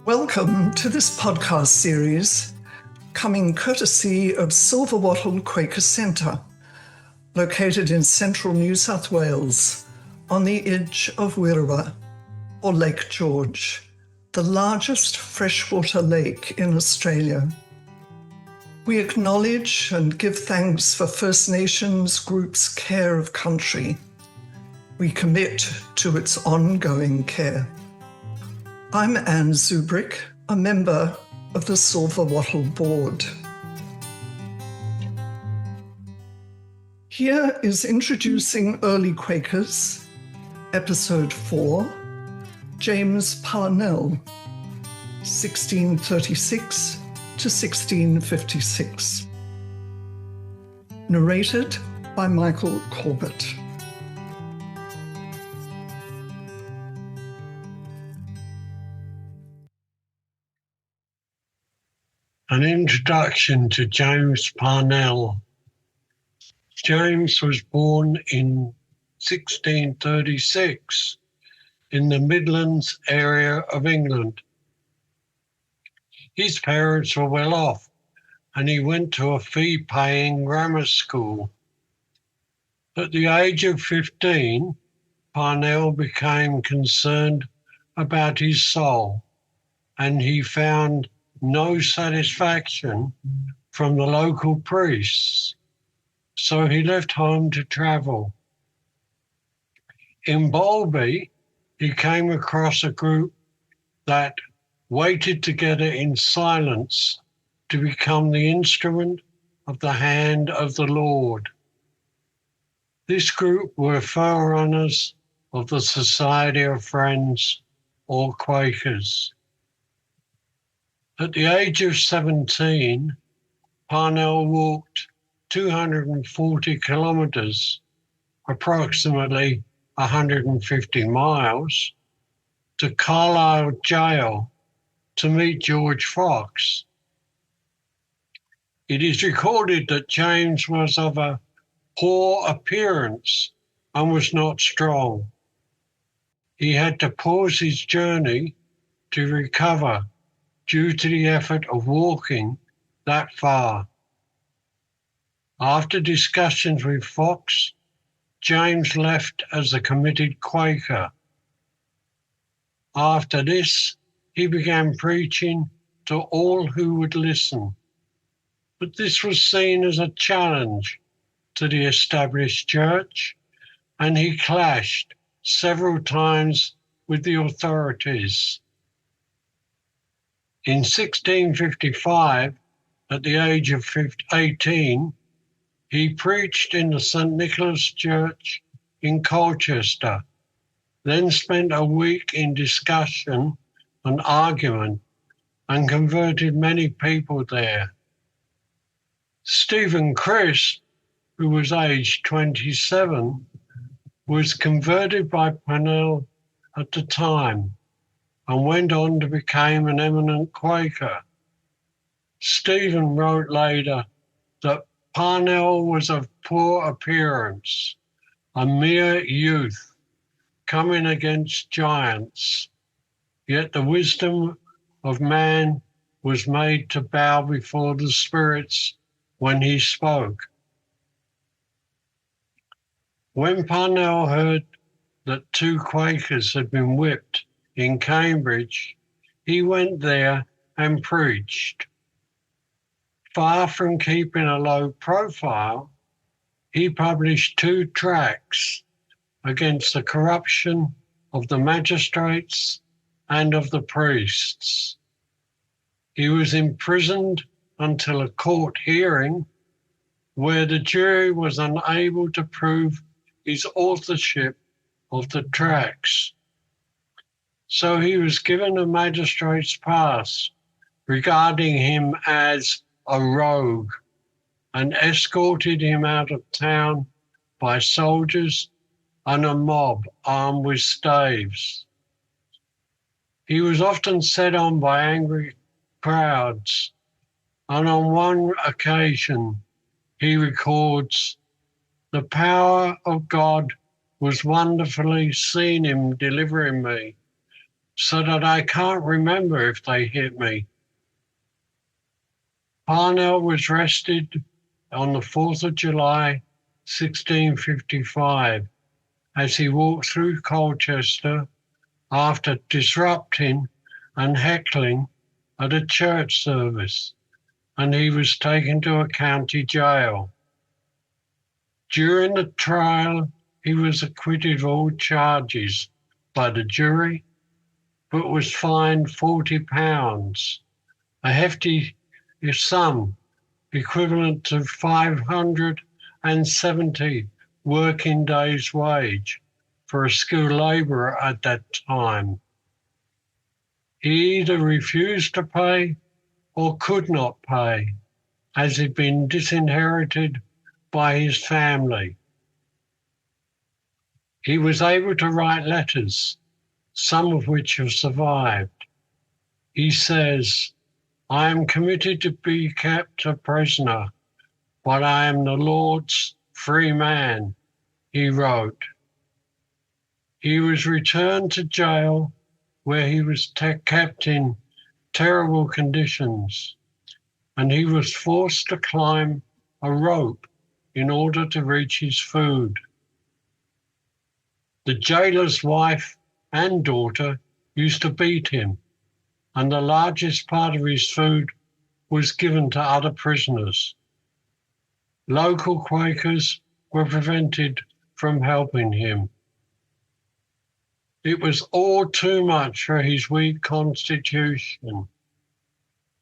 Welcome to this podcast series, coming courtesy of Silver Wattle Quaker Centre, located in central New South Wales, on the edge of Weereewa, or Lake George, the largest freshwater lake in Australia. We acknowledge and give thanks for First Nations groups' care of country. We commit to its ongoing care. I'm Anne Zubrick, a member of the Silver Wattle Board. Here is Introducing Early Quakers, Episode 4, James Parnell, 1636 to 1656. Narrated by Michael Corbett. An introduction to James Parnell. James was born in 1636 in the Midlands area of England. His parents were well off and he went to a fee-paying grammar school. At the age of 15, Parnell became concerned about his soul and he found no satisfaction from the local priests, so he left home to travel. In Bowlby, he came across a group that waited together in silence to become the instrument of the hand of the Lord. This group were forerunners of the Society of Friends, or Quakers. At the age of 17, Parnell walked 240 kilometres, approximately 150 miles, to Carlisle Jail to meet George Fox. It is recorded that James was of a poor appearance and was not strong. He had to pause his journey to recover due to the effort of walking that far. After discussions with Fox, James left as a committed Quaker. After this, he began preaching to all who would listen, but this was seen as a challenge to the established church, and he clashed several times with the authorities. In 1655, at the age of 18, he preached in the St. Nicholas Church in Colchester, then spent a week in discussion and argument and converted many people there. Stephen Crisp, who was aged 27, was converted by Parnell at the time and went on to become an eminent Quaker. Stephen wrote later that Parnell was of poor appearance, a mere youth, coming against giants, yet the wisdom of man was made to bow before the spirits when he spoke. When Parnell heard that 2 Quakers had been whipped in Cambridge, he went there and preached. Far from keeping a low profile, he published 2 tracts against the corruption of the magistrates and of the priests. He was imprisoned until a court hearing where the jury was unable to prove his authorship of the tracts. So he was given a magistrate's pass, regarding him as a rogue, and escorted him out of town by soldiers and a mob armed with staves. He was often set on by angry crowds, and on one occasion he records, "The power of God was wonderfully seen in delivering me. so that I can't remember if they hit me. Parnell was arrested on the 4th of July, 1655, as he walked through Colchester after disrupting and heckling at a church service, and he was taken to a county jail. During the trial, he was acquitted of all charges by the jury, but was fined £40, a hefty sum equivalent to 570 working days' wage for a skilled labourer at that time. He either refused to pay or could not pay, as he'd been disinherited by his family. He was able to write letters, some of which have survived. He says, "I am committed to be kept a prisoner, but I am the Lord's free man," he wrote. He was returned to jail, where he was kept in terrible conditions, and he was forced to climb a rope in order to reach his food. The jailer's wife and daughter used to beat him, and the largest part of his food was given to other prisoners. Local Quakers were prevented from helping him. It was all too much for his weak constitution,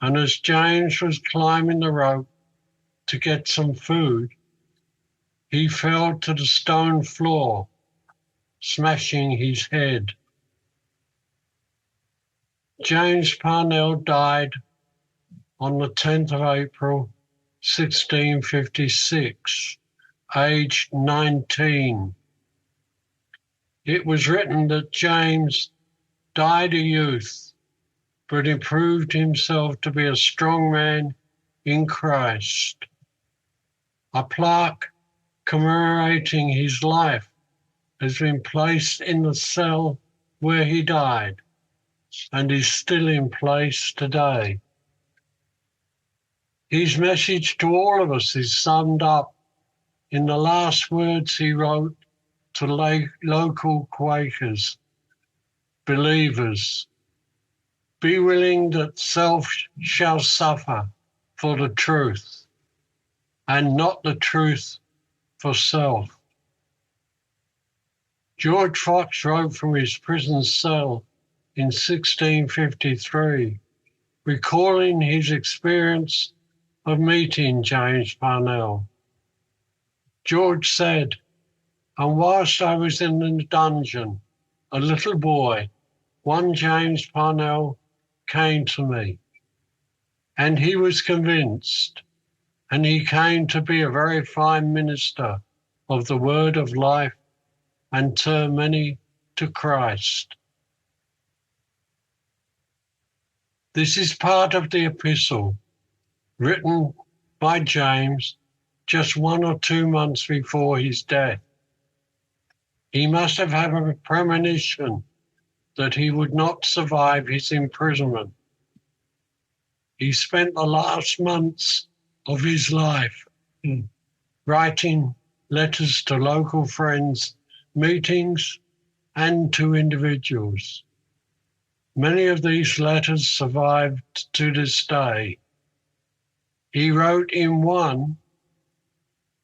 and as James was climbing the rope to get some food, he fell to the stone floor, smashing his head. James Parnell died on the 10th of April, 1656, aged 19. It was written that James died a youth, but improved himself to be a strong man in Christ. A plaque commemorating his life has been placed in the cell where he died and is still in place today. His message to all of us is summed up in the last words he wrote to local Quakers, believers: "Be willing that self shall suffer for the truth, and not the truth for self." George Fox wrote from his prison cell in 1653, recalling his experience of meeting James Parnell. George said, "And whilst I was in the dungeon, a little boy, one James Parnell, came to me, and he was convinced, and he came to be a very fine minister of the word of life and turn many to Christ." This is part of the epistle written by James just 1 or 2 months before his death. He must have had a premonition that he would not survive his imprisonment. He spent the last months of his life writing letters to local friends, meetings, and to individuals. Many of these letters survived to this day. He wrote in one,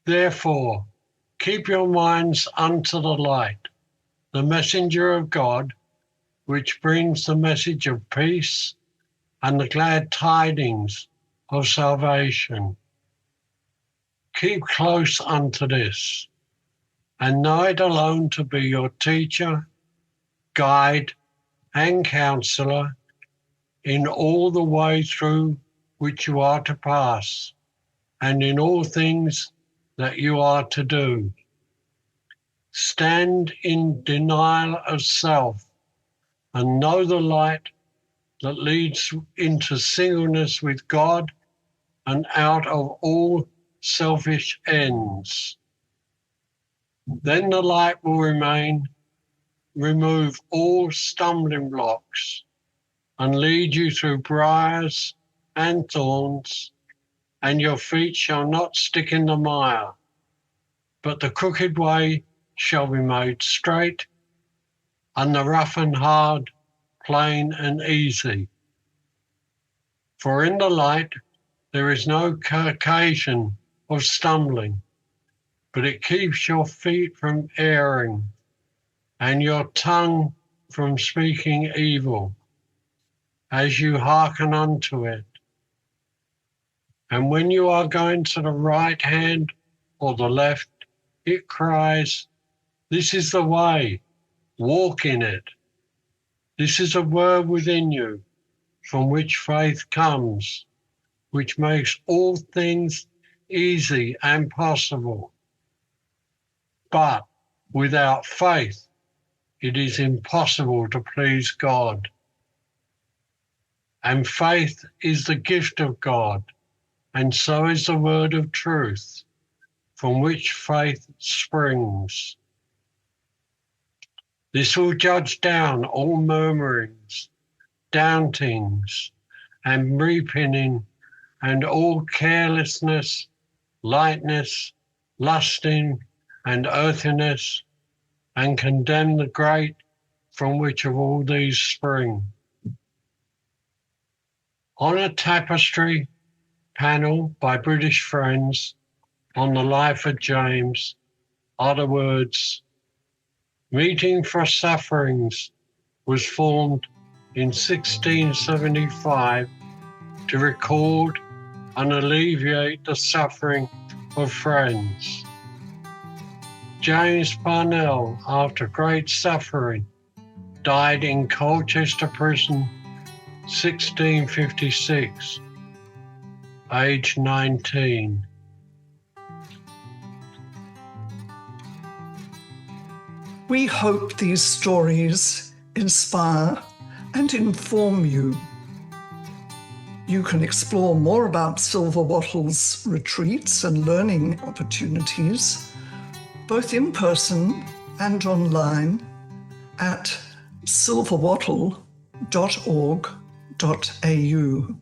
"Therefore, keep your minds unto the light, the messenger of God, which brings the message of peace and the glad tidings of salvation. Keep close unto this, and know it alone to be your teacher, guide, and counsellor in all the way through which you are to pass, and in all things that you are to do. Stand in denial of self, and know the light that leads into singleness with God and out of all selfish ends. Then the light will remain remove all stumbling blocks and lead you through briars and thorns, and your feet shall not stick in the mire, but the crooked way shall be made straight, and the rough and hard plain and easy. For in the light there is no occasion of stumbling, but it keeps your feet from erring, and your tongue from speaking evil, as you hearken unto it. And when you are going to the right hand or the left, it cries, "This is the way, walk in it." This is a word within you, from which faith comes, which makes all things easy and possible. But without faith, it is impossible to please God. And faith is the gift of God, and so is the word of truth, from which faith springs. This will judge down all murmurings, dountings, and repining, and all carelessness, lightness, lusting, and earthiness, and condemn the great, from which of all these spring. On a tapestry panel by British friends on the life of James are the words, "Meeting for Sufferings was formed in 1675 to record and alleviate the suffering of friends. James Parnell, after great suffering, died in Colchester prison 1656, age 19. We hope these stories inspire and inform you. You can explore more about Silver Wattle's retreats and learning opportunities, both in person and online, at silverwattle.org.au.